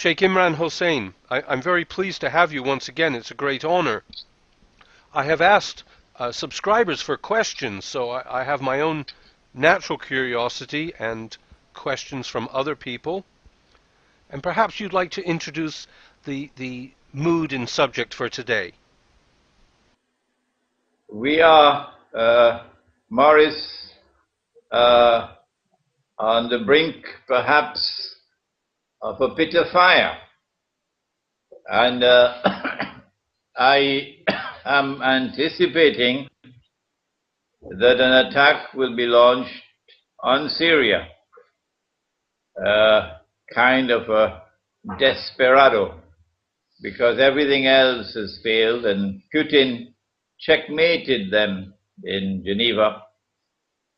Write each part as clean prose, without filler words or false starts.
Sheikh Imran Hosein, I'm very pleased to have you once again. It's a great honor. I have asked subscribers for questions, so I have my own natural curiosity and questions from other people. And perhaps you'd like to introduce the mood and subject for today. We are, Morris, on the brink, perhaps, of a pit of fire. And I am anticipating that an attack will be launched on Syria, kind of a desperado, because everything else has failed, and Putin checkmated them in Geneva.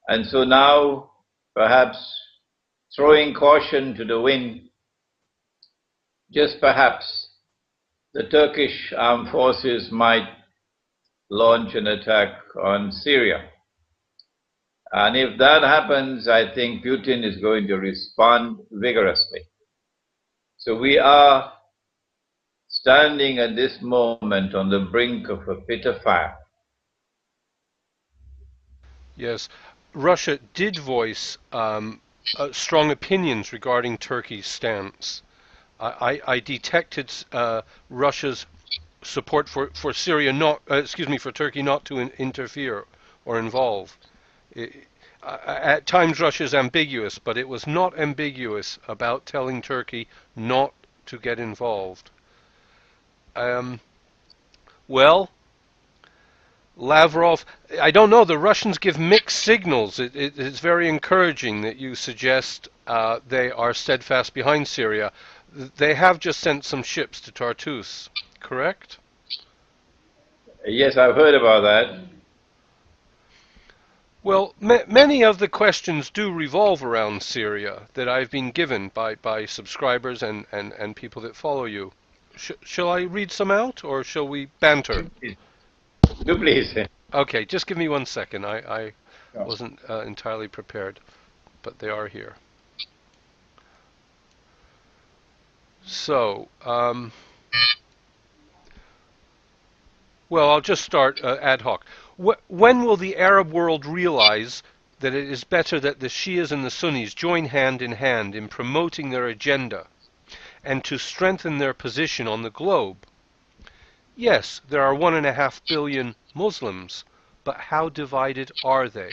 And so now, perhaps throwing caution to the wind, just perhaps the Turkish armed forces might launch an attack on Syria. And if that happens, I think Putin is going to respond vigorously. So we are standing at this moment on the brink of a pit of fire. Yes, Russia did voice strong opinions regarding Turkey's stance. I detected Russia's support for Syria not, for Turkey not to interfere or involve. At times Russia is ambiguous, but it was not ambiguous about telling Turkey not to get involved. Well, Lavrov, I don't know, the Russians give mixed signals. It's very encouraging that you suggest they are steadfast behind Syria. They have just sent some ships to Tartus, correct? Yes, I've heard about that. Well, many of the questions do revolve around Syria that I've been given by subscribers and people that follow you. Shall I read some out, or shall we banter? Do please. Okay, just give me 1 second. I wasn't entirely prepared, but they are here. So, well, I'll just start ad hoc. When will the Arab world realize that it is better that the Shias and the Sunnis join hand in promoting their agenda and to strengthen their position on the globe? Yes, there are 1.5 billion Muslims, but how divided are they?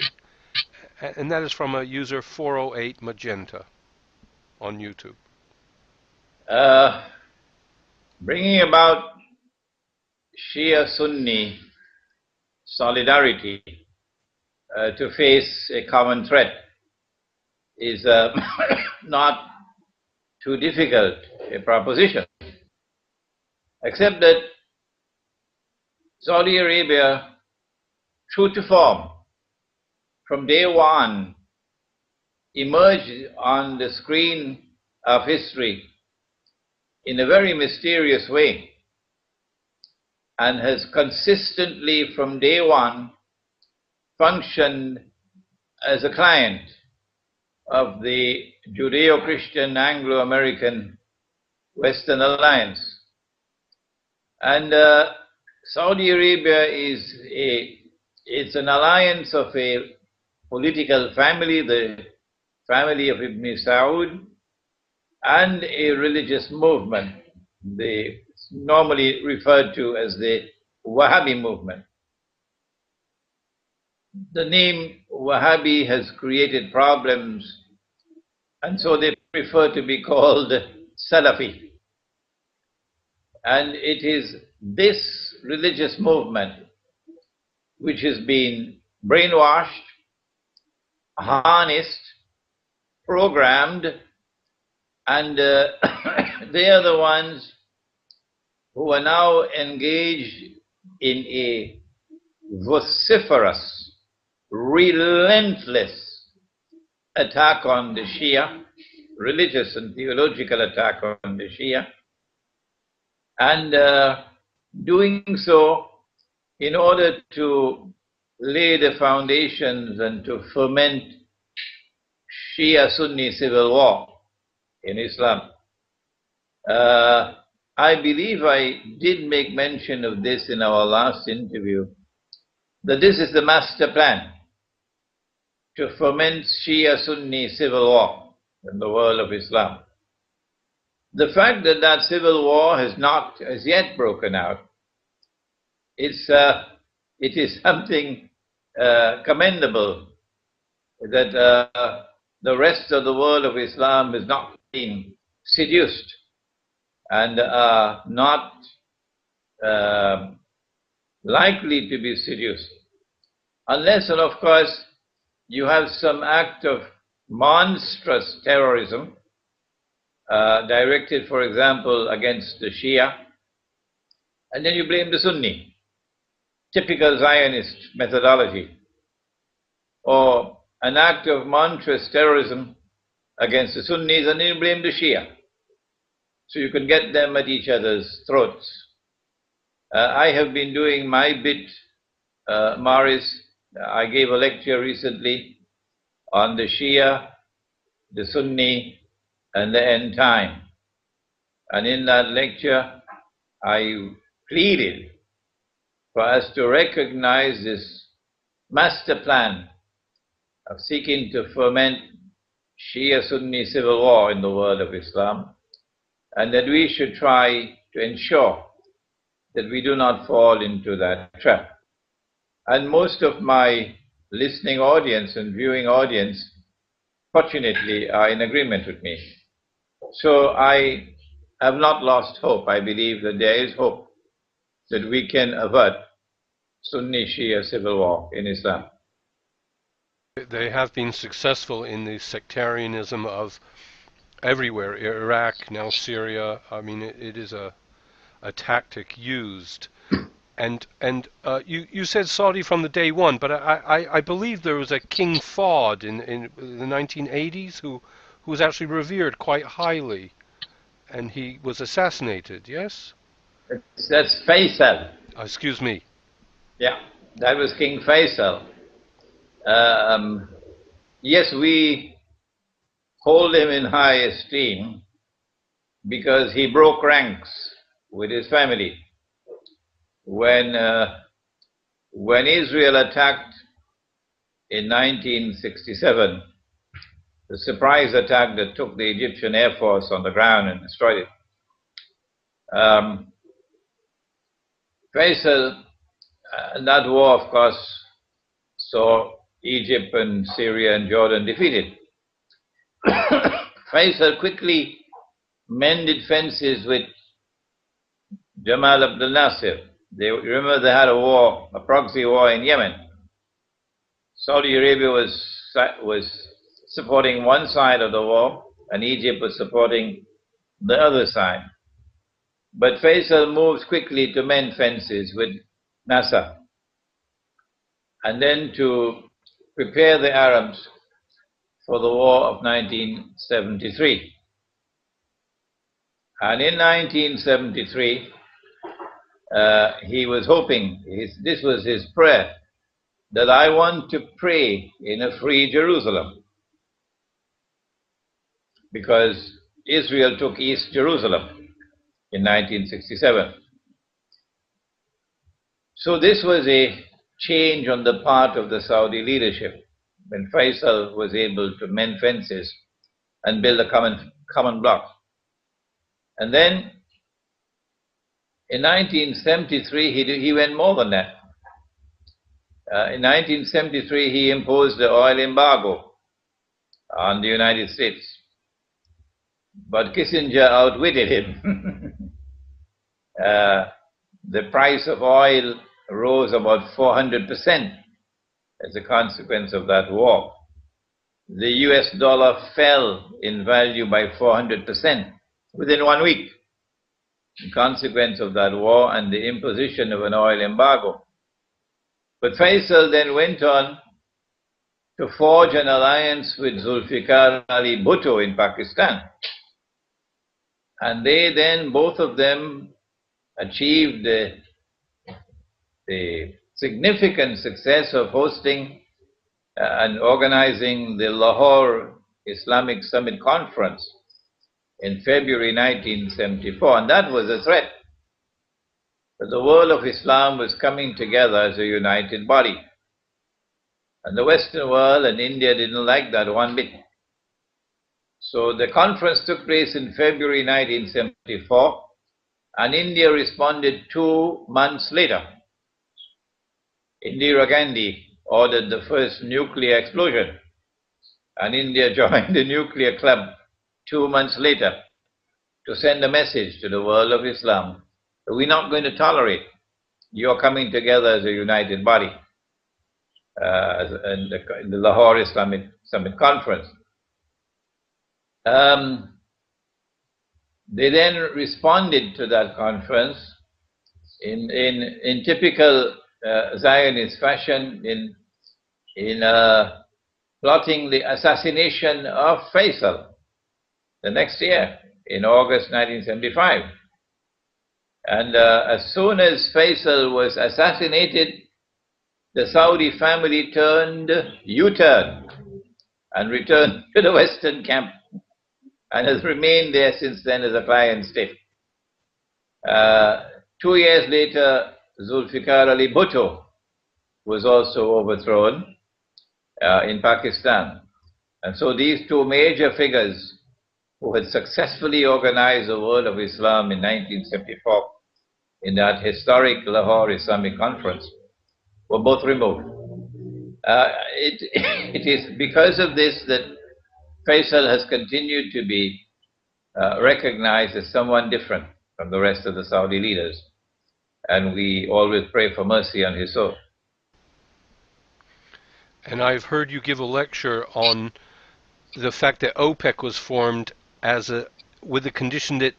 And that is from a user 408 Magenta on YouTube. Bringing about Shia-Sunni solidarity to face a common threat is not too difficult a proposition, except that Saudi Arabia, true to form, from day one, emerged on the screen of history in a very mysterious way, and has consistently from day one functioned as a client of the Judeo-Christian Anglo-American Western Alliance. And Saudi Arabia it's an alliance of a political family, the family of Ibn Saud, and a religious movement, normally referred to as the Wahhabi movement. The name Wahhabi has created problems, and so they prefer to be called Salafi. And it is this religious movement which has been brainwashed, harnessed, programmed, and they are the ones who are now engaged in a vociferous, relentless attack on the Shia, religious and theological attack on the Shia, and doing so in order to lay the foundations and to foment Shia-Sunni civil war in Islam. I believe I did make mention of this in our last interview, that this is the master plan to foment Shia-Sunni civil war in the world of Islam. The fact that that civil war has not as yet broken out, it is something commendable that the rest of the world of Islam is not being seduced and not likely to be seduced. Unless, and of course, you have some act of monstrous terrorism directed, for example, against the Shia, and then you blame the Sunni. Typical Zionist methodology. Or an act of monstrous terrorism against the Sunnis, and then you blame the Shia. So you can get them at each other's throats. I have been doing my bit, Morris. I gave a lecture recently on the Shia, the Sunni, and the end time. And in that lecture, I pleaded for us to recognize this master plan of seeking to foment Shia-Sunni civil war in the world of Islam, and that we should try to ensure that we do not fall into that trap. And most of my listening audience and viewing audience, fortunately, are in agreement with me. So I have not lost hope. I believe that there is hope that we can avert Sunni-Shia civil war in Islam. They have been successful in the sectarianism of everywhere, Iraq, now Syria. I mean, it is a tactic used. And you said Saudi from the day one, but I believe there was a King Fahd in the 1980s who was actually revered quite highly, and he was assassinated, yes? That's Faisal. Excuse me. Yeah, that was King Faisal. Yes, we hold him in high esteem because he broke ranks with his family. When Israel attacked in 1967, the surprise attack that took the Egyptian Air Force on the ground and destroyed it, Faisal, that war, of course, saw Egypt and Syria and Jordan defeated. Faisal quickly mended fences with Jamal Abdel Nasser. Remember they had a war, a proxy war in Yemen. Saudi Arabia was supporting one side of the war, and Egypt was supporting the other side. But Faisal moves quickly to mend fences with Nasser, and then to prepare the Arabs for the war of 1973. And in 1973, he was hoping, this was his prayer, that I want to pray in a free Jerusalem, because Israel took East Jerusalem in 1967. So this was a change on the part of the Saudi leadership when Faisal was able to mend fences and build a common bloc. And then in 1973, he went more than that. In 1973, he imposed the oil embargo on the United States. But Kissinger outwitted him. The price of oil rose about 400% as a consequence of that war. The US dollar fell in value by 400% within 1 week, in consequence of that war and the imposition of an oil embargo. But Faisal then went on to forge an alliance with Zulfikar Ali Bhutto in Pakistan. And they then, both of them, achieved the significant success of hosting and organizing the Lahore Islamic Summit Conference in February 1974, and that was a threat that the world of Islam was coming together as a united body. And the Western world and India didn't like that one bit. So the conference took place in February 1974, and India responded 2 months later. Indira Gandhi ordered the first nuclear explosion, and India joined the nuclear club 2 months later to send a message to the world of Islam that we're not going to tolerate your coming together as a united body in the Lahore Islamic Summit Conference. They then responded to that conference in typical Zionist fashion in plotting the assassination of Faisal the next year in August 1975. And as soon as Faisal was assassinated, the Saudi family turned U-turn and returned to the Western camp and has remained there since then as a client state. 2 years later, Zulfikar Ali Bhutto was also overthrown in Pakistan. And so these two major figures who had successfully organized the world of Islam in 1974 in that historic Lahore Islamic Conference were both removed. It is because of this that Faisal has continued to be recognized as someone different from the rest of the Saudi leaders. And we always pray for mercy on his soul. And I've heard you give a lecture on the fact that OPEC was formed with the condition that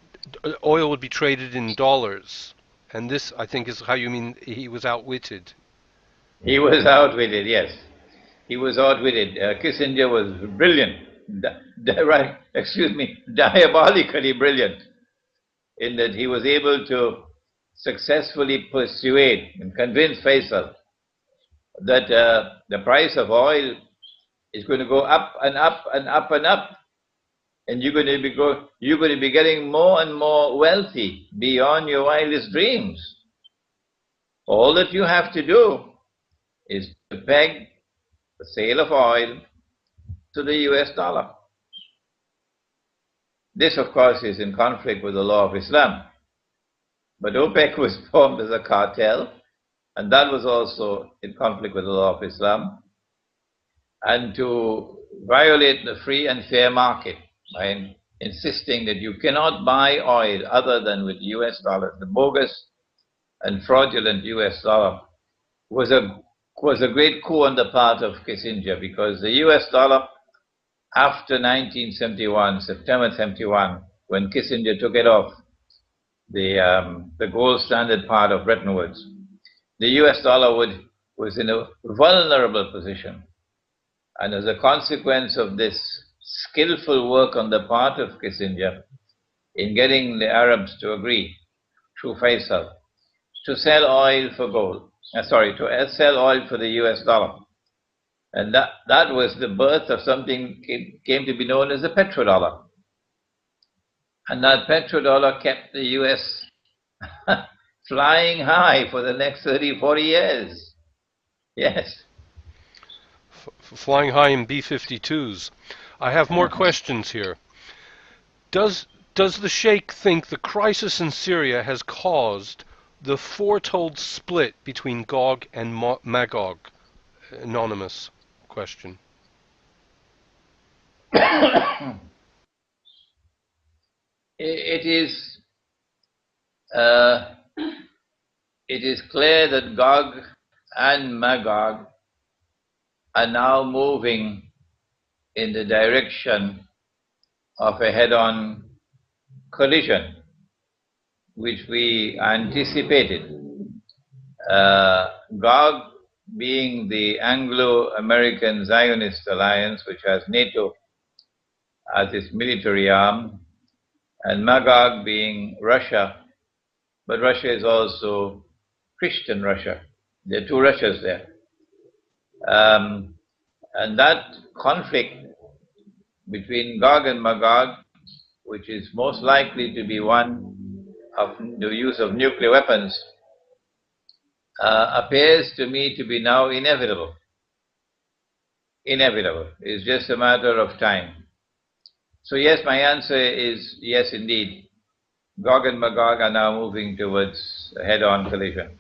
oil would be traded in dollars. And this, I think, is how you mean he was outwitted. He was outwitted, yes. He was outwitted. Kissinger was brilliant, diabolically brilliant, in that he was able to successfully persuade and convince Faisal that the price of oil is going to go up and up and up and up, and you're going to be getting more and more wealthy beyond your wildest dreams. All that you have to do is to peg the sale of oil to the US dollar. This, of course, is in conflict with the law of Islam. But OPEC was formed as a cartel, and that was also in conflict with the law of Islam. And to violate the free and fair market by insisting that you cannot buy oil other than with US dollars, the bogus and fraudulent US dollar was a great coup on the part of Kissinger, because the US dollar, after 1971, September 71, when Kissinger took it off the gold standard part of Bretton Woods, the US dollar was in a vulnerable position. And as a consequence of this skillful work on the part of Kissinger in getting the Arabs to agree, through Faisal, to sell oil for to sell oil for the US dollar. And that was the birth of something came to be known as the petrodollar. And that petrodollar kept the US flying high for the next 30, 40 years. Yes. Flying high in B-52s. I have more questions here. Does the Sheikh think the crisis in Syria has caused the foretold split between Gog and Magog? Anonymous question. It is clear that Gog and Magog are now moving in the direction of a head-on collision, which we anticipated. Gog being the Anglo-American Zionist alliance, which has NATO as its military arm, and Magog being Russia, but Russia is also Christian Russia. There are two Russias there. And that conflict between Gog and Magog which is most likely to be one of the use of nuclear weapons, appears to me to be now inevitable. Inevitable. It's just a matter of time. So yes, my answer is yes indeed. Gog and Magog are now moving towards a head-on collision.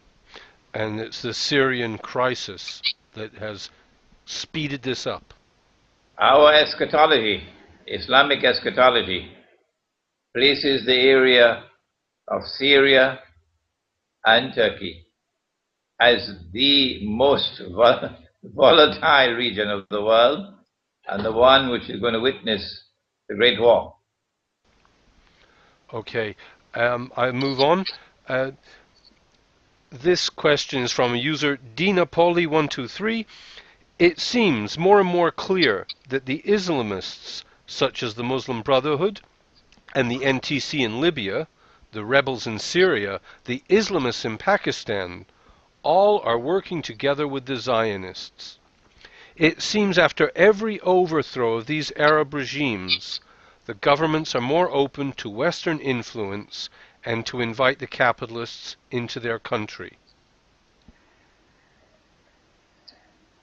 And it's the Syrian crisis that has speeded this up. Our eschatology, Islamic eschatology, places the area of Syria and Turkey as the most volatile region of the world and the one which is going to witness the Great War. Okay, I move on. This question is from a user DinaPoli123. It seems more and more clear that the Islamists, such as the Muslim Brotherhood and the NTC in Libya, the rebels in Syria, the Islamists in Pakistan, all are working together with the Zionists. It seems after every overthrow of these Arab regimes, the governments are more open to Western influence and to invite the capitalists into their country.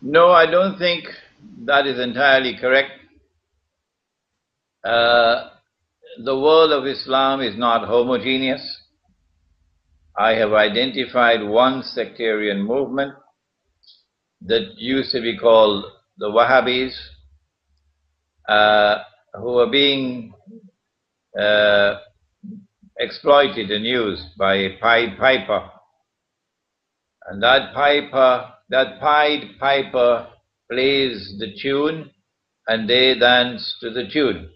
No, I don't think that is entirely correct. The world of Islam is not homogeneous. I have identified one sectarian movement that used to be called the Wahhabis, who are being exploited and used by a Pied Piper. And that Pied Piper plays the tune and they dance to the tune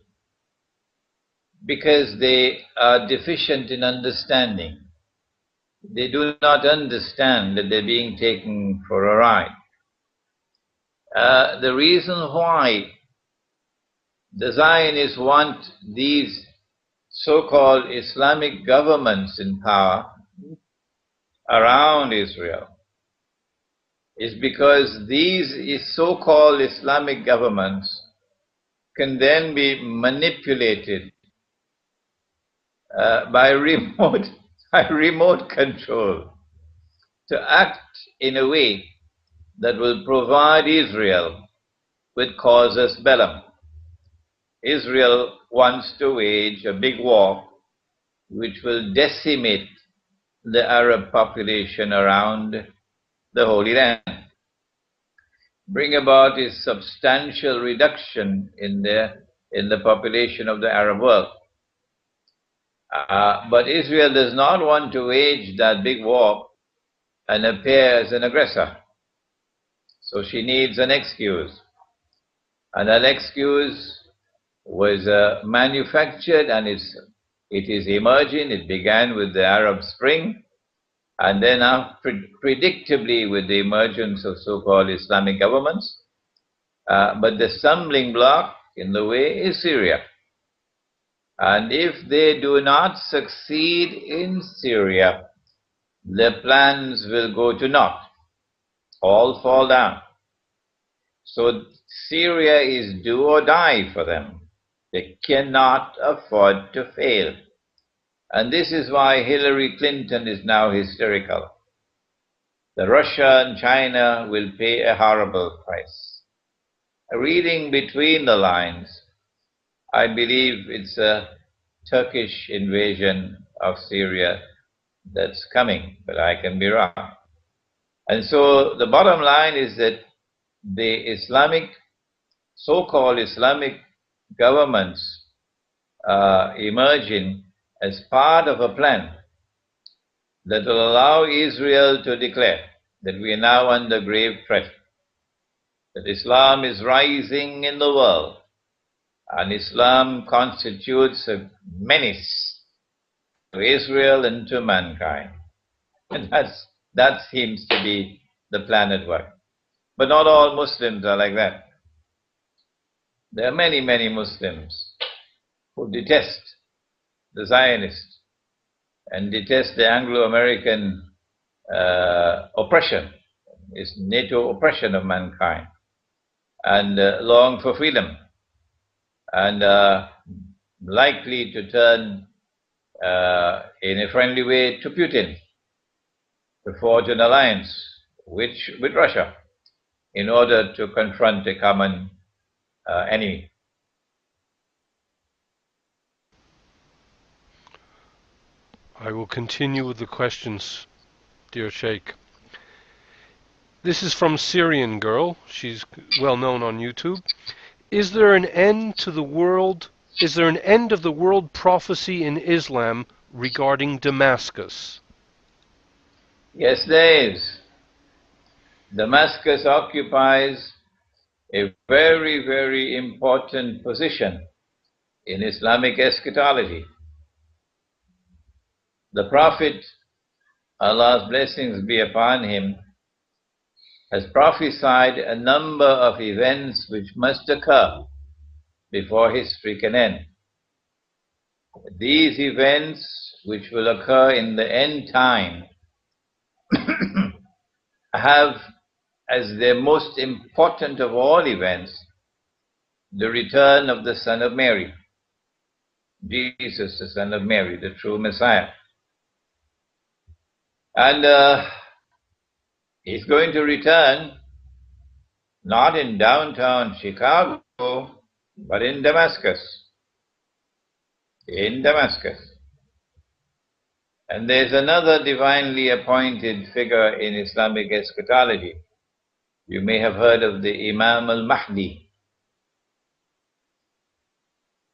because they are deficient in understanding. They do not understand that they're being taken for a ride. The reason why the Zionists want these so-called Islamic governments in power around Israel is because these so-called Islamic governments can then be manipulated by remote control to act in a way that will provide Israel with casus bellum. Israel wants to wage a big war which will decimate the Arab population around the Holy Land, bring about a substantial reduction in the population of the Arab world. But Israel does not want to wage that big war and appear as an aggressor. So she needs an excuse. And that excuse was manufactured and it is emerging. It began with the Arab Spring and then predictably with the emergence of so-called Islamic governments. But the stumbling block in the way is Syria. And if they do not succeed in Syria, their plans will go to naught, all fall down. So Syria is do or die for them. They cannot afford to fail. And this is why Hillary Clinton is now hysterical. That Russia and China will pay a horrible price. Reading between the lines, I believe it's a Turkish invasion of Syria that's coming, but I can be wrong. And so the bottom line is that the so-called Islamic governments are emerging as part of a plan that will allow Israel to declare that we are now under grave threat, that Islam is rising in the world, and Islam constitutes a menace to Israel and to mankind. And that seems to be the plan at work. But not all Muslims are like that. There are many, many Muslims who detest the Zionists and detest the Anglo-American oppression, it's NATO oppression of mankind, and long for freedom. And likely to turn in a friendly way to Putin, to forge an alliance with Russia in order to confront a common enemy. I will continue with the questions, dear Sheikh. This is from Syrian Girl. She's well known on YouTube. Is there an end to the world? Is there an end of the world prophecy in Islam regarding Damascus? Yes, there is. Damascus occupies a very, very important position in Islamic eschatology. The Prophet, Allah's blessings be upon him, has prophesied a number of events which must occur before history can end. These events, which will occur in the end time, have as their most important of all events the return of the Son of Mary, Jesus, the Son of Mary, the true Messiah. And he's going to return not in downtown Chicago, but in Damascus. In Damascus. And there's another divinely appointed figure in Islamic eschatology. You may have heard of the Imam al-Mahdi,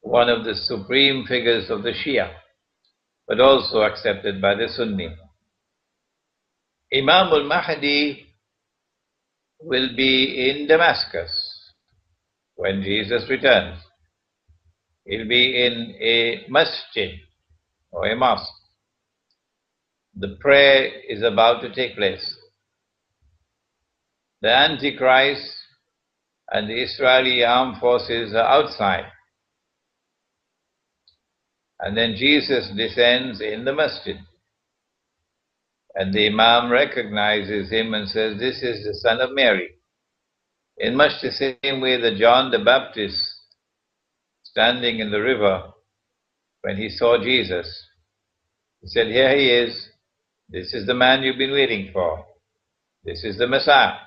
one of the supreme figures of the Shia, but also accepted by the Sunni. Imam al-Mahdi will be in Damascus when Jesus returns. He'll be in a masjid or a mosque. The prayer is about to take place. The Antichrist and the Israeli armed forces are outside. And then Jesus descends in the masjid. And the Imam recognizes him and says, "This is the Son of Mary." In much the same way that John the Baptist, standing in the river, when he saw Jesus, he said, "Here he is. This is the man you've been waiting for. This is the Messiah."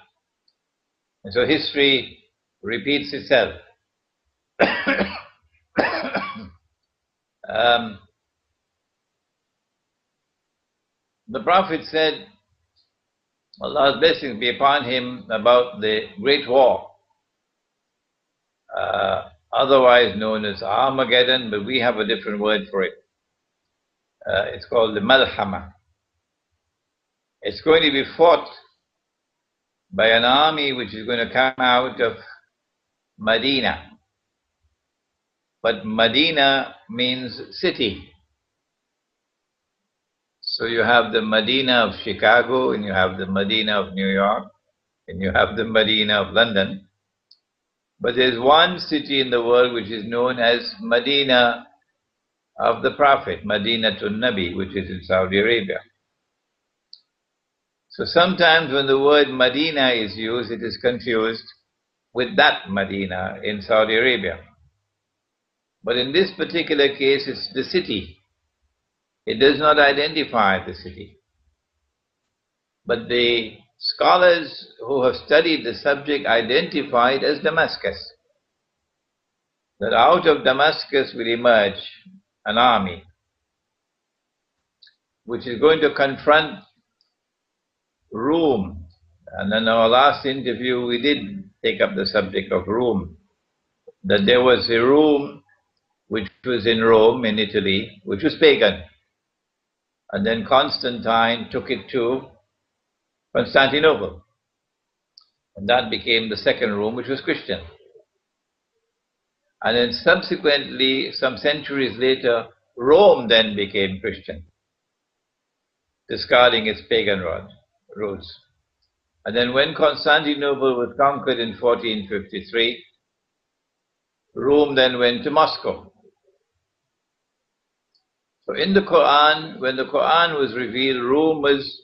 And so history repeats itself. The Prophet said, Allah's blessings be upon him, about the Great War, otherwise known as Armageddon, but we have a different word for it. It's called the Malhama. It's going to be fought by an army which is going to come out of Medina. But Medina means city. So you have the Medina of Chicago, and you have the Medina of New York, and you have the Medina of London. But there's one city in the world which is known as Medina of the Prophet, Madinatul Nabi, which is in Saudi Arabia. So sometimes when the word Medina is used, it is confused with that Medina in Saudi Arabia. But in this particular case, it's the city. It does not identify the city. But the scholars who have studied the subject identify it as Damascus. That out of Damascus will emerge an army which is going to confront Rome. And in our last interview we did take up the subject of Rome. That there was a Rome which was in Rome, in Italy, which was pagan. And then Constantine took it to Constantinople. And that became the second Rome, which was Christian. And then subsequently, some centuries later, Rome then became Christian, discarding its pagan roots. And then when Constantinople was conquered in 1453, Rome then went to Moscow. So in the Quran, when the Quran was revealed, Rome was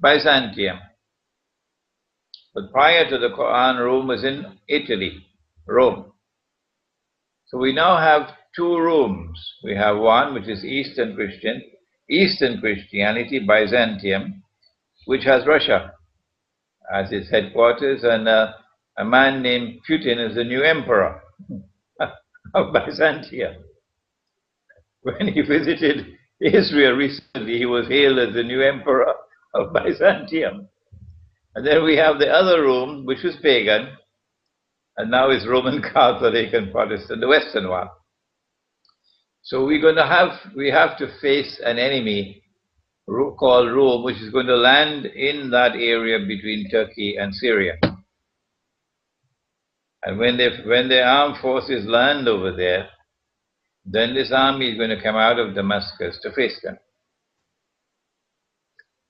Byzantium. But prior to the Quran, Rome was in Italy, Rome. So we now have two rooms. We have one which is Eastern Christianity, Byzantium, which has Russia as its headquarters, and a man named Putin is the new emperor of Byzantium. When he visited Israel recently, he was hailed as the new emperor of Byzantium. And then we have the other room, which was pagan, and now is Roman Catholic and Protestant, the Western one. So we have to face an enemy called Rome, which is going to land in that area between Turkey and Syria. And when the armed forces land over there, then this army is going to come out of Damascus to face them.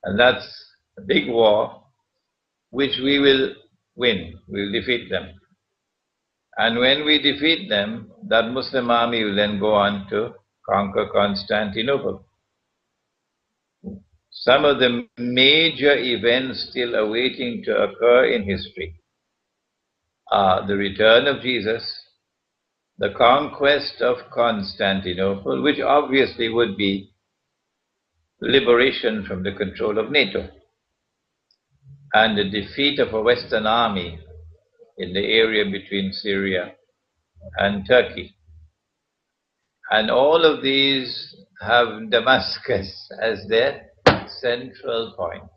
And that's a big war, which we will win. We will defeat them. And when we defeat them, that Muslim army will then go on to conquer Constantinople. Some of the major events still awaiting to occur in history are the return of Jesus, the conquest of Constantinople, which obviously would be liberation from the control of NATO, and the defeat of a Western army in the area between Syria and Turkey. And all of these have Damascus as their central point.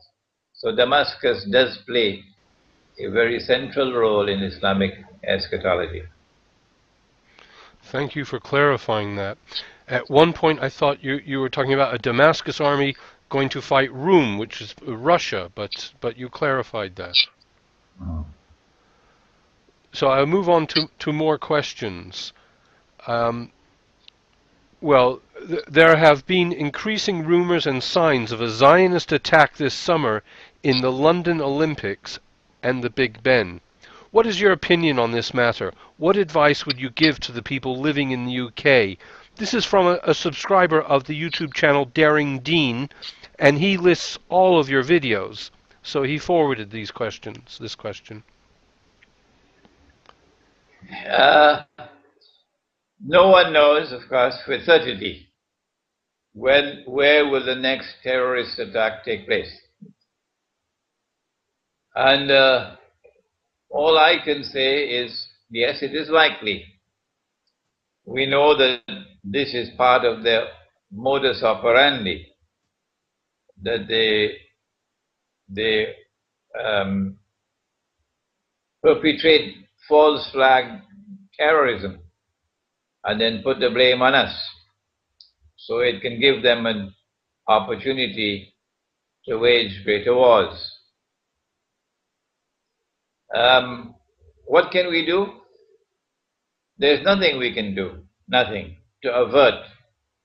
So Damascus does play a very central role in Islamic eschatology. Thank you for clarifying that. At one point I thought you were talking about a Damascus army going to fight Rome, which is Russia, but you clarified that. So I'll move on to more questions. Well, there have been increasing rumors and signs of a Zionist attack this summer in the London Olympics and the Big Ben. What is your opinion on this matter? What advice would you give to the people living in the UK? This is from a subscriber of the YouTube channel Daring Dean, and he lists all of your videos. So he forwarded this question. No one knows, of course, with certainty where will the next terrorist attack take place. And all I can say is, yes, it is likely. We know that this is part of their modus operandi, that they perpetrate false flag terrorism and then put the blame on us, so it can give them an opportunity to wage greater wars. What can we do? There's nothing we can do, nothing, to avert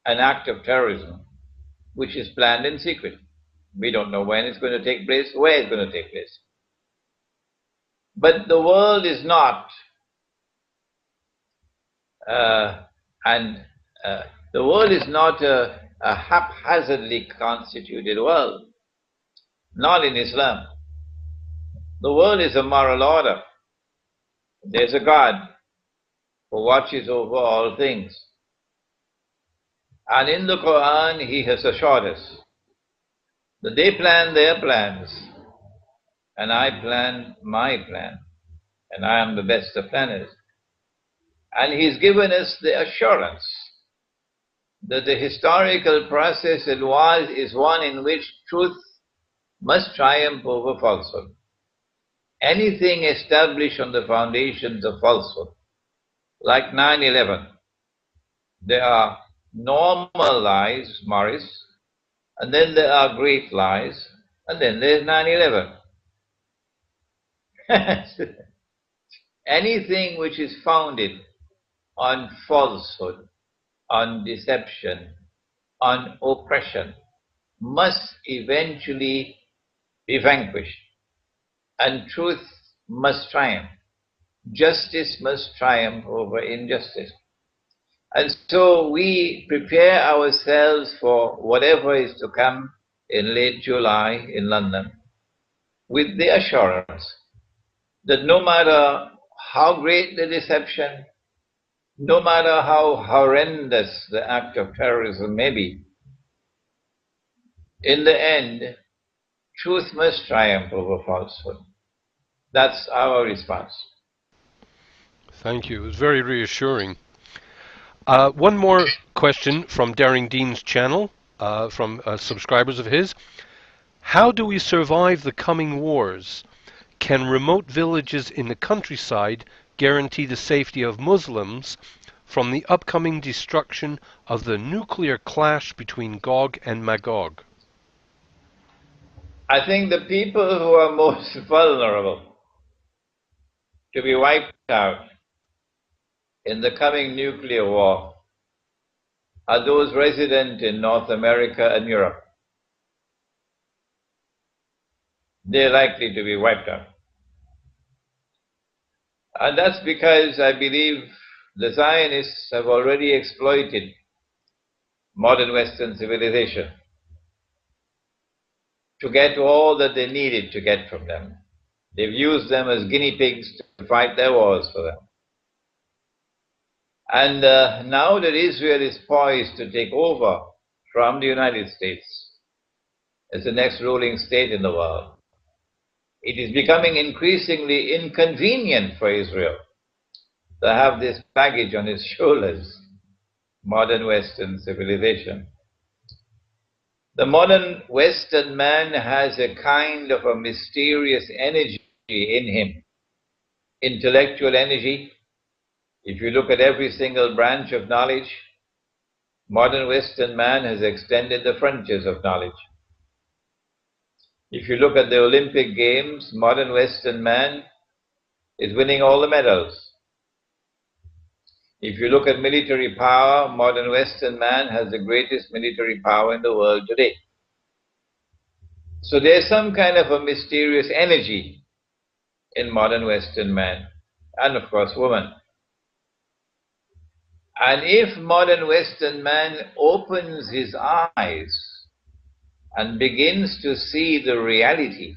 an act of terrorism which is planned in secret. We don't know when it's going to take place, where it's going to take place. But the world is not, a haphazardly constituted world, not in Islam. The world is a moral order. There's a God who watches over all things. And in the Quran, He has assured us that they plan their plans, and I plan my plan, and I am the best of planners. And He's given us the assurance that the historical process is one in which truth must triumph over falsehood. Anything established on the foundations of falsehood, like 9/11, there are normal lies, Morris, and then there are great lies, and then there's 9/11. Anything which is founded on falsehood, on deception, on oppression, must eventually be vanquished, and truth must triumph. Justice must triumph over injustice. And so we prepare ourselves for whatever is to come in late July in London with the assurance that no matter how great the deception, no matter how horrendous the act of terrorism may be, in the end, truth must triumph over falsehood. That's our response. Thank you. It was very reassuring. One more question from Daring Dean's channel, from subscribers of his. How do we survive the coming wars? Can remote villages in the countryside guarantee the safety of Muslims from the upcoming destruction of the nuclear clash between Gog and Magog? I think the people who are most vulnerable to be wiped out in the coming nuclear war are those resident in North America and Europe. They're likely to be wiped out. And that's because I believe the Zionists have already exploited modern Western civilization to get all that they needed to get from them. They've used them as guinea pigs to fight their wars for them. And now that Israel is poised to take over from the United States as the next ruling state in the world, it is becoming increasingly inconvenient for Israel to have this baggage on its shoulders, modern Western civilization. The modern Western man has a kind of a mysterious energy in him, intellectual energy. If you look at every single branch of knowledge, modern Western man has extended the frontiers of knowledge. If you look at the Olympic Games, modern Western man is winning all the medals. If you look at military power, modern Western man has the greatest military power in the world today. So there's some kind of a mysterious energy in modern Western man, and of course woman. And if modern Western man opens his eyes and begins to see the reality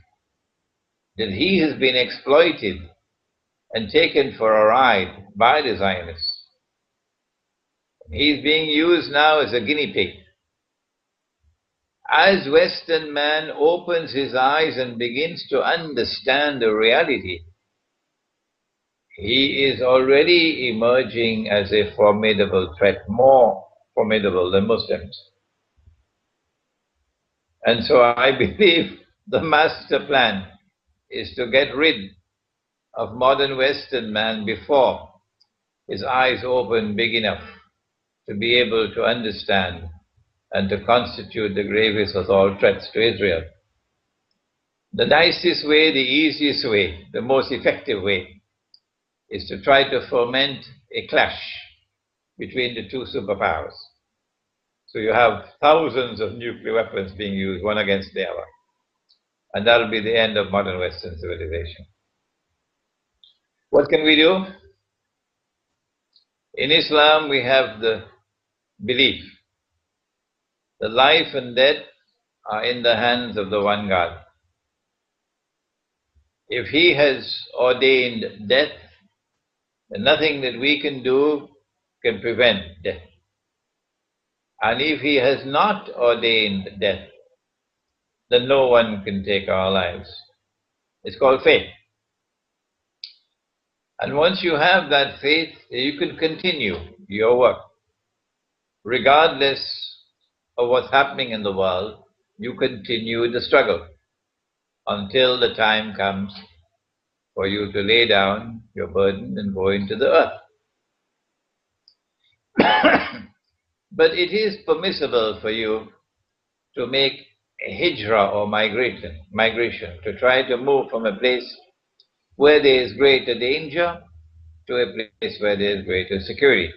that he has been exploited and taken for a ride by the Zionists, he's being used now as a guinea pig. As Western man opens his eyes and begins to understand the reality, he is already emerging as a formidable threat, more formidable than Muslims. And so I believe the master plan is to get rid of modern Western man before his eyes open big enough to be able to understand and to constitute the gravest of all threats to Israel. The nicest way, the easiest way, the most effective way is to try to foment a clash between the two superpowers. So you have thousands of nuclear weapons being used, one against the other. And that'll be the end of modern Western civilization. What can we do? In Islam, we have the belief that life and death are in the hands of the one God. If He has ordained death, then nothing that we can do can prevent death. And if He has not ordained death, then no one can take our lives. It's called faith. And once you have that faith, you can continue your work. Regardless of what's happening in the world, you continue the struggle until the time comes for you to lay down your burden and go into the earth. But it is permissible for you to make a hijrah or migration, to try to move from a place where there is greater danger to a place where there is greater security.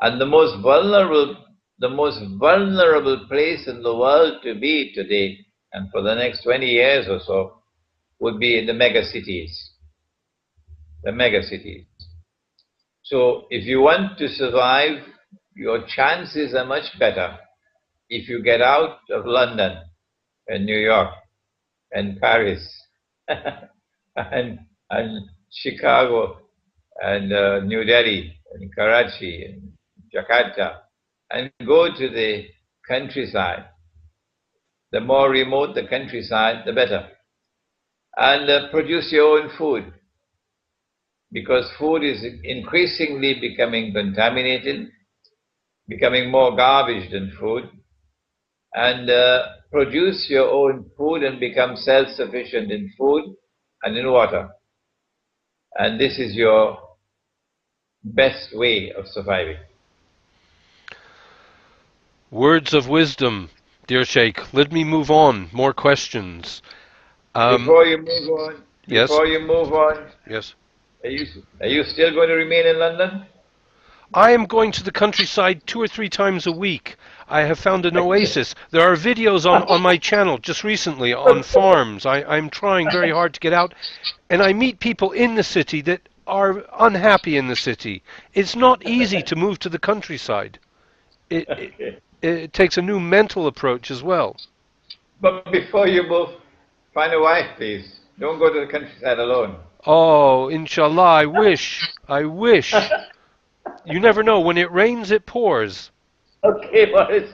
And the most vulnerable place in the world to be today, and for the next 20 years or so, would be in the mega cities. The mega cities. So if you want to survive, your chances are much better if you get out of London and New York and Paris and Chicago and New Delhi in Karachi, in Jakarta, and go to the countryside. The more remote the countryside, the better. And produce your own food, because food is increasingly becoming contaminated, becoming more garbage than food. And produce your own food and become self-sufficient in food and in water. And this is your best way of surviving. Words of wisdom, dear Sheikh. Let me move on. More questions. Before you move on, Yes. Yes. Are you still going to remain in London? I am going to the countryside 2 or 3 times a week. I have found an oasis. There are videos on my channel just recently on farms. I'm trying very hard to get out, and I meet people in the city that are unhappy in the city. It's not easy to move to the countryside. It takes a new mental approach as well. But before you move, find a wife, please. Don't go to the countryside alone. Oh, inshallah, I wish. I wish. You never know. When it rains, it pours. Okay, boys.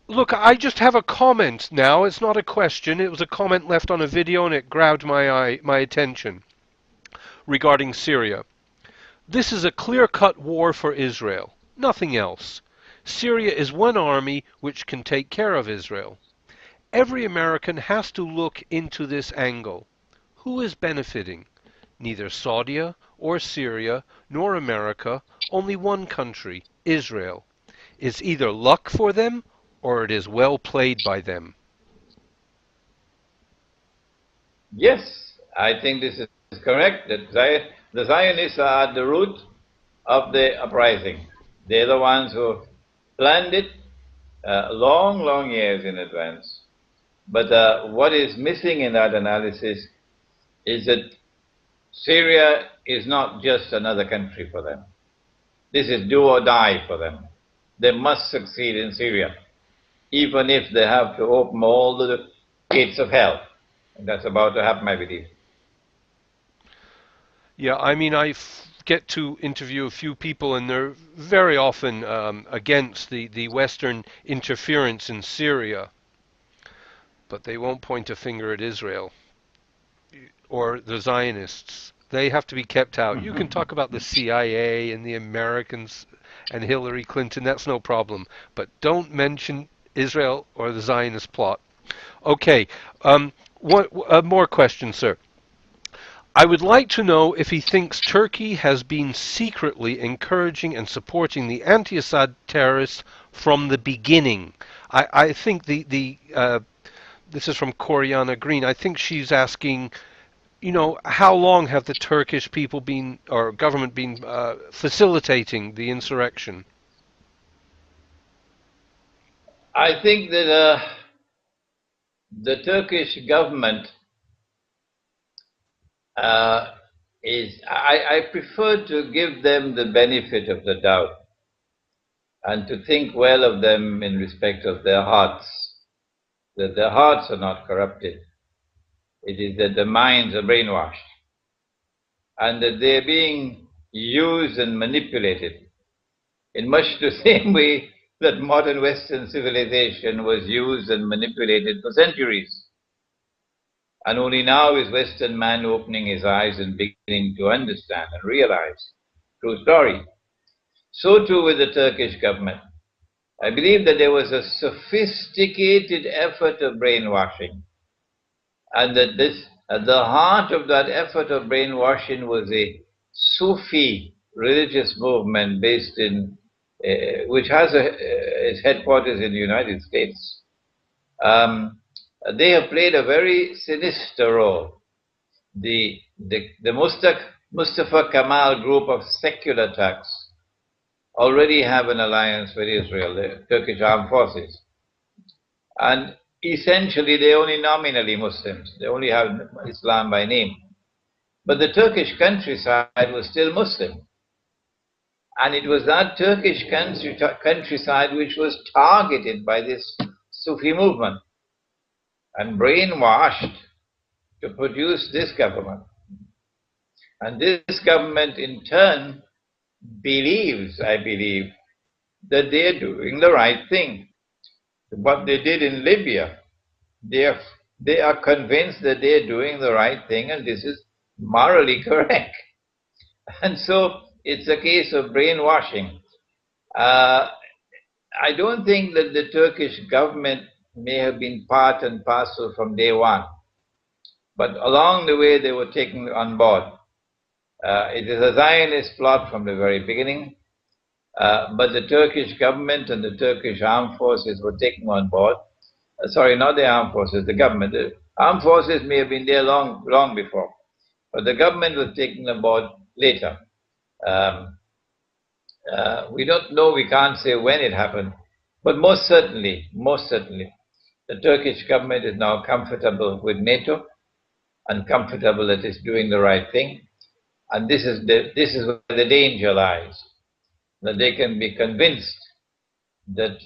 Look, I just have a comment now. It's not a question. It was a comment left on a video, and it grabbed my attention regarding Syria. This is a clear-cut war for Israel. Nothing else. Syria is one army which can take care of Israel. Every American has to look into this angle. Who is benefiting? Neither Saudi or Syria nor America, only one country, Israel. It's either luck for them or it is well played by them. Yes, I think this is correct. That the Zionists are at the root of the uprising. They're the ones who planned it long years in advance. But what is missing in that analysis is that Syria is not just another country for them. This is do or die for them. They must succeed in Syria, even if they have to open all the gates of hell. And that's about to happen, I believe. Yeah, I mean, get to interview a few people, and they're very often against the Western interference in Syria. But they won't point a finger at Israel or the Zionists. They have to be kept out. You can talk about the CIA and the Americans and Hillary Clinton, that's no problem. But don't mention Israel or the Zionist plot. Okay, more questions, sir. I would like to know if he thinks Turkey has been secretly encouraging and supporting the anti-Assad terrorists from the beginning. I think this is from Coriana Green. I think she's asking, how long have the Turkish people been, or government been, facilitating the insurrection? I think that the Turkish government I prefer to give them the benefit of the doubt and to think well of them in respect of their hearts, that their hearts are not corrupted. It is that the minds are brainwashed and that they're being used and manipulated in much the same way that modern Western civilization was used and manipulated for centuries. And only now is Western man opening his eyes and beginning to understand and realize true story. So too with the Turkish government. I believe that there was a sophisticated effort of brainwashing, and that at the heart of that effort of brainwashing was a Sufi religious movement based in, which has its headquarters in the United States. They have played a very sinister role. The Mustafa Kemal group of secular Turks already have an alliance with Israel, the Turkish armed forces. And essentially they're only nominally Muslims. They only have Islam by name. But the Turkish countryside was still Muslim. And it was that Turkish countryside which was targeted by this Sufi movement and brainwashed to produce this government. And this government in turn believes, I believe, that they're doing the right thing. What they did in Libya, they are convinced that they're doing the right thing and this is morally correct. And so it's a case of brainwashing. I don't think that the Turkish government may have been part and parcel from day one, but along the way they were taken on board. It is a Zionist plot from the very beginning, but the Turkish government and the Turkish armed forces were taken on board. Sorry, not the armed forces, the government. The armed forces may have been there long before, but the government was taken on board later. We don't know, we can't say when it happened, but most certainly, the Turkish government is now comfortable with NATO and comfortable that it's doing the right thing. And this is where the danger lies, that they can be convinced that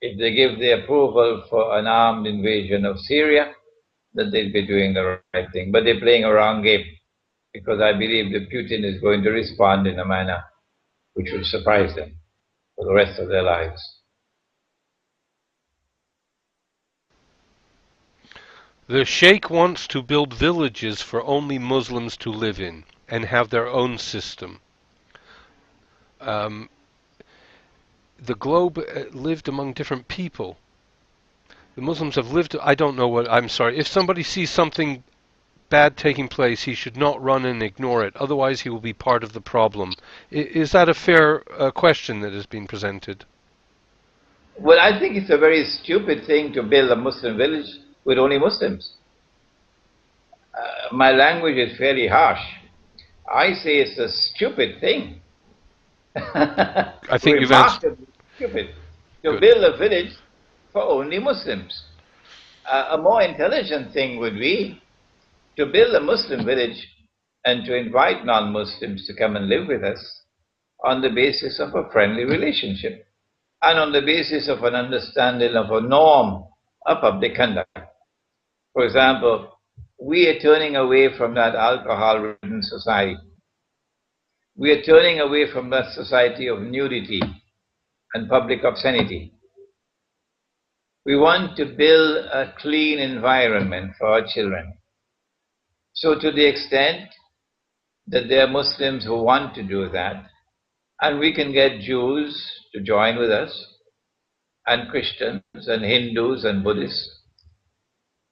if they give the approval for an armed invasion of Syria, that they'll be doing the right thing. But they're playing a wrong game, because I believe that Putin is going to respond in a manner which will surprise them for the rest of their lives. The Sheikh wants to build villages for only Muslims to live in and have their own system. The globe lived among different people. The Muslims have lived, I don't know what, I'm sorry. If somebody sees something bad taking place, he should not run and ignore it. Otherwise, he will be part of the problem. Is that a fair question that has been presented? Well, I think it's a very stupid thing to build a Muslim village with only Muslims. My language is fairly harsh. I say it's a stupid thing. I think you've answered. Stupid to build a village for only Muslims. A more intelligent thing would be to build a Muslim village and to invite non-Muslims to come and live with us on the basis of a friendly relationship and on the basis of an understanding of a norm of public conduct. For example, we are turning away from that alcohol-ridden society. We are turning away from that society of nudity and public obscenity. We want to build a clean environment for our children. So to the extent that there are Muslims who want to do that, and we can get Jews to join with us, and Christians and Hindus and Buddhists,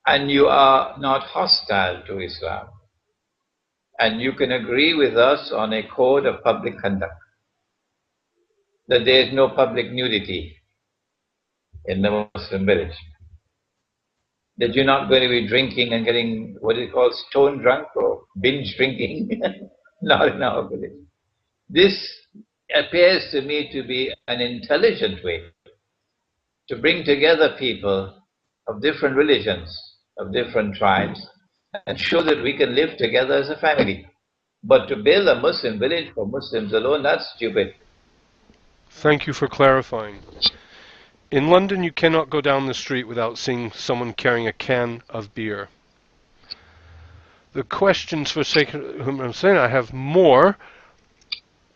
and you are not hostile to Islam, and you can agree with us on a code of public conduct, that there is no public nudity in the Muslim village, that you're not going to be drinking and getting what is called stone drunk or binge drinking, not in our village. This appears to me to be an intelligent way to bring together people of different religions, of different tribes, and show that we can live together as a family. But to build a Muslim village for Muslims alone, that's stupid. Thank you for clarifying. In London, you cannot go down the street without seeing someone carrying a can of beer. The questions for Sheikh Hosein, I have more.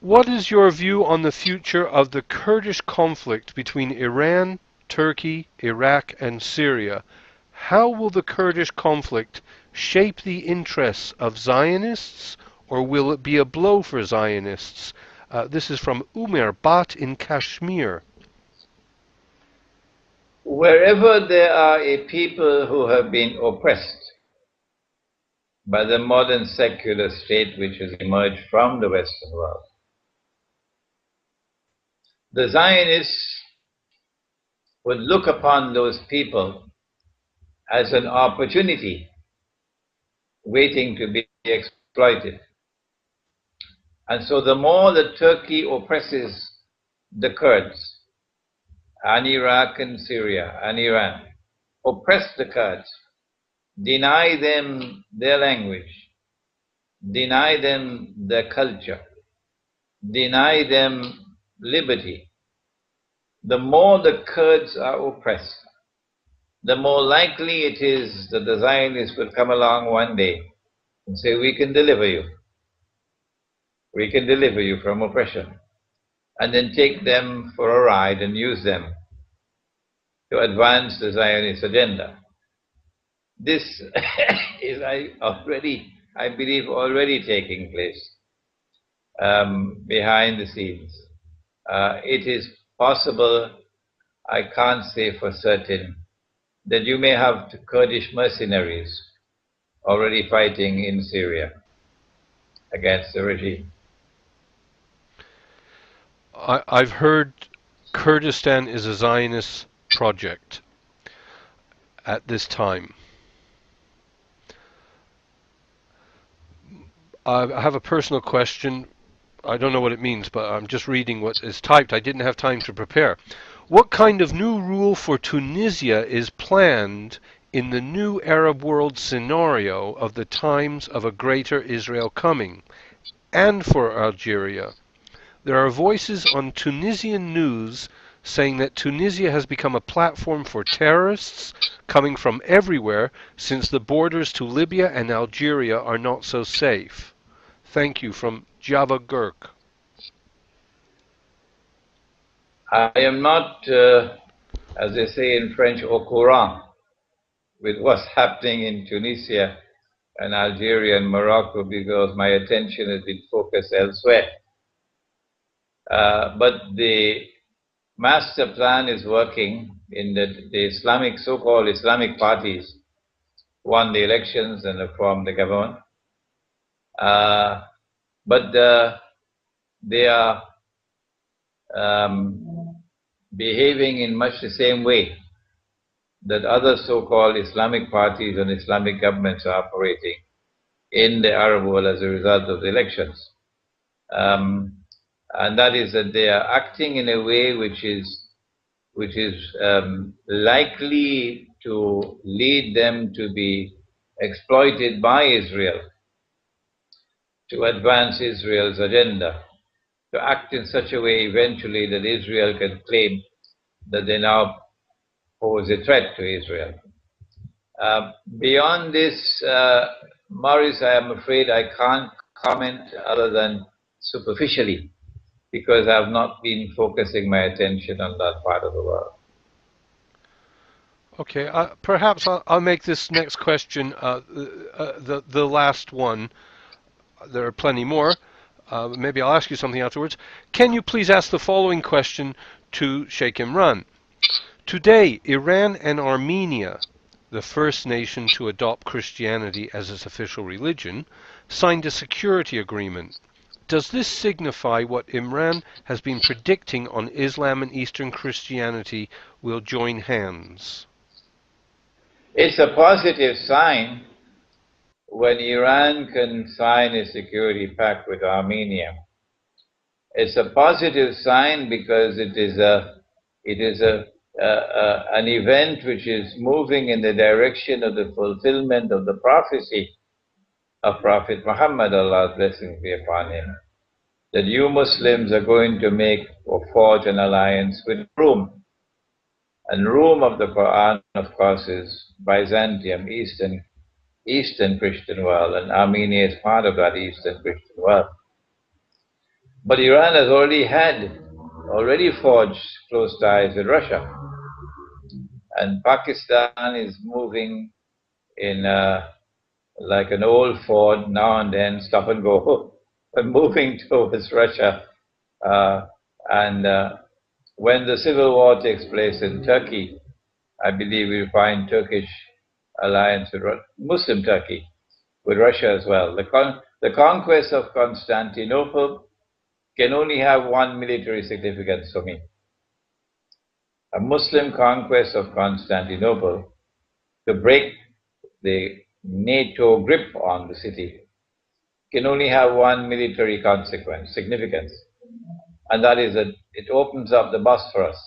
What is your view on the future of the Kurdish conflict between Iran, Turkey, Iraq, and Syria? How will the Kurdish conflict shape the interests of Zionists, or will it be a blow for Zionists? This is from Umar Bat in Kashmir. Wherever there are a people who have been oppressed by the modern secular state which has emerged from the Western world, the Zionists would look upon those people as an opportunity waiting to be exploited. And so the more that Turkey oppresses the Kurds, and Iraq and Syria and Iran, oppress the Kurds, deny them their language, deny them their culture, deny them liberty, the more the Kurds are oppressed, the more likely it is that the Zionists will come along one day and say, we can deliver you. We can deliver you from oppression. And then take them for a ride and use them to advance the Zionist agenda. This is, I believe, already taking place behind the scenes. It is possible, I can't say for certain, that you may have Kurdish mercenaries already fighting in Syria against the regime. I've heard Kurdistan is a Zionist project at this time. I have a personal question. I don't know what it means, but I'm just reading what is typed. I didn't have time to prepare. What kind of new rule for Tunisia is planned in the new Arab world scenario of the times of a greater Israel coming, and for Algeria? There are voices on Tunisian news saying that Tunisia has become a platform for terrorists coming from everywhere since the borders to Libya and Algeria are not so safe. Thank you, from Java Gurk. I am not, as they say in French, au courant with what's happening in Tunisia and Algeria and Morocco because my attention has been focused elsewhere. But the master plan is working in the Islamic, so-called Islamic parties won the elections and formed the government. But they are behaving in much the same way that other so-called Islamic parties and Islamic governments are operating in the Arab world as a result of the elections. And that is that they are acting in a way which is likely to lead them to be exploited by Israel to advance Israel's agenda, to act in such a way eventually that Israel can claim that they now pose a threat to Israel. Beyond this, Maurice, I am afraid I can't comment other than superficially, because I have not been focusing my attention on that part of the world. Okay, perhaps I'll make this next question the last one. There are plenty more. Maybe I'll ask you something afterwards. Can you please ask the following question to Sheikh Imran? Today, Iran and Armenia, the first nation to adopt Christianity as its official religion, signed a security agreement. Does this signify what Imran has been predicting on Islam and Eastern Christianity will join hands? It's a positive sign when Iran can sign a security pact with Armenia. It's a positive sign because it is an event which is moving in the direction of the fulfillment of the prophecy of Prophet Muhammad, Allah's blessings be upon him, that you Muslims are going to make or forge an alliance with Rome. And Rome of the Quran, of course, is Byzantium, Eastern Christian world, and Armenia is part of that Eastern Christian world. But Iran has already forged close ties with Russia. And Pakistan is moving in like an old Ford, now and then, stop and go, but moving towards Russia. When the civil war takes place in Turkey, I believe we'll find Turkish alliance with Muslim Turkey, with Russia as well. The conquest of Constantinople can only have one military significance for me. A Muslim conquest of Constantinople to break the NATO grip on the city can only have one military significance, and that is that it opens up the Bosphorus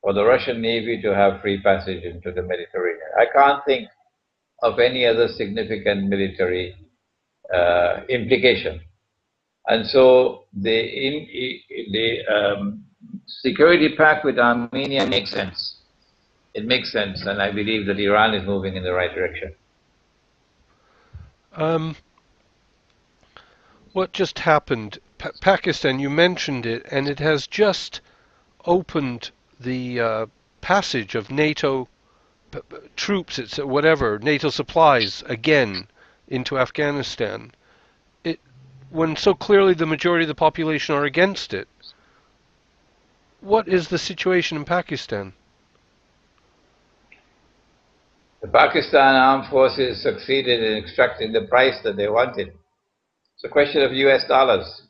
for the Russian Navy to have free passage into the Mediterranean. I can't think of any other significant military implication. And so the security pact with Armenia makes sense. It makes sense, and I believe that Iran is moving in the right direction. what just happened, Pakistan, you mentioned it, and it has just opened the passage of NATO troops, it's whatever, NATO supplies again into Afghanistan. It, when so clearly the majority of the population are against it, what is the situation in Pakistan? The Pakistan armed forces succeeded in extracting the price that they wanted. It's a question of US dollars.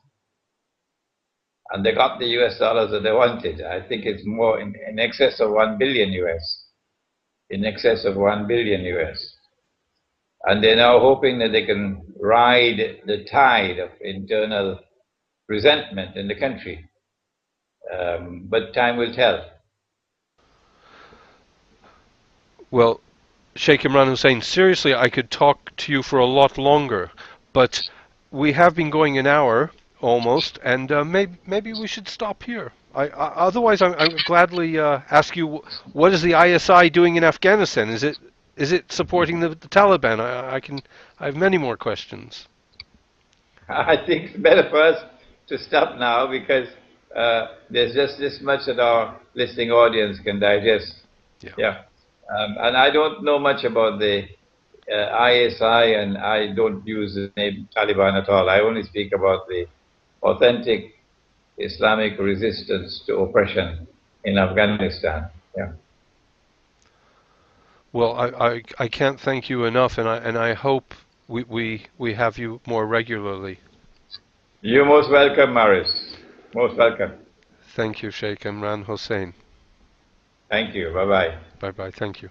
And they got the US dollars that they wanted. I think it's more in excess of 1 billion US. In excess of 1 billion US. And they're now hoping that they can ride the tide of internal resentment in the country. But time will tell. Well, Sheikh Imran Hosein, seriously, I could talk to you for a lot longer, but we have been going an hour almost, and maybe we should stop here. Otherwise, I would gladly ask you, what is the ISI doing in Afghanistan? Is it supporting the Taliban? I have many more questions. I think it's better for us to stop now because there's just this much that our listening audience can digest. Yeah. And I don't know much about the ISI, and I don't use the name Taliban at all. I only speak about the authentic Islamic resistance to oppression in Afghanistan. Yeah. Well, I can't thank you enough, and I hope we have you more regularly. You're most welcome, Maris. Most welcome. Thank you, Sheikh Imran Hosein. Thank you. Bye-bye. Bye-bye. Thank you.